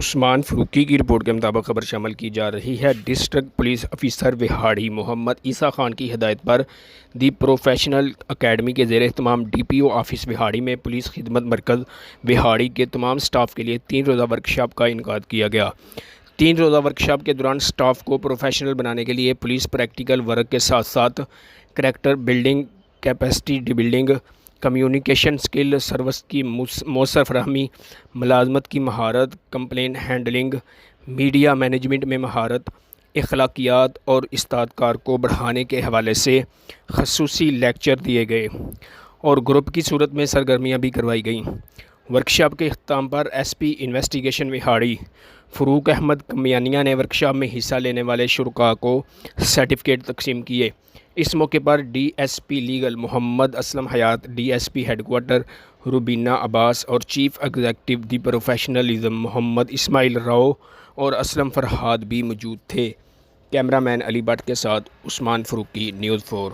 عثمان فروقی کی رپورٹ کے مطابق خبر شامل کی جا رہی ہے۔ ڈسٹرکٹ پولیس افیسر وہاڑی محمد عیسیٰ خان کی ہدایت پر دی پروفیشنل اکیڈمی کے زیر اہتمام D P O office Vehari میں پولیس خدمت مرکز وہاڑی کے تمام سٹاف کے لیے 3 روزہ ورکشاپ کا انعقاد کیا گیا۔ 3 روزہ ورکشاپ کے دوران سٹاف کو پروفیشنل بنانے کے لیے پولیس پریکٹیکل ورک کے ساتھ ساتھ character building, capacity building, communication skill, service کی مؤثر فراہمی، ملازمت کی مہارت، کمپلین ہینڈلنگ، میڈیا مینجمنٹ میں مہارت، اخلاقیات اور استعداد کو بڑھانے کے حوالے سے خصوصی لیکچر دیے گئے اور گروپ کی صورت میں سرگرمیاں بھی کروائی گئیں۔ ورکشاپ کے اختتام پر S P investigation Vehari Farooq Ahmad Kamiana نے ورکشاپ میں حصہ لینے والے شرکاء کو سرٹیفکیٹ تقسیم کیے۔ اس موقع پر D S P legal Muhammad Aslam Hayat, D S P head quarter Rubina Abbas اور chief executive the professionalism Muhammad Ismail Rao اور اسلم فرحاد بھی موجود تھے۔ کیمرہ مین علی بٹ کے ساتھ عثمان فروقی، نیوز 4۔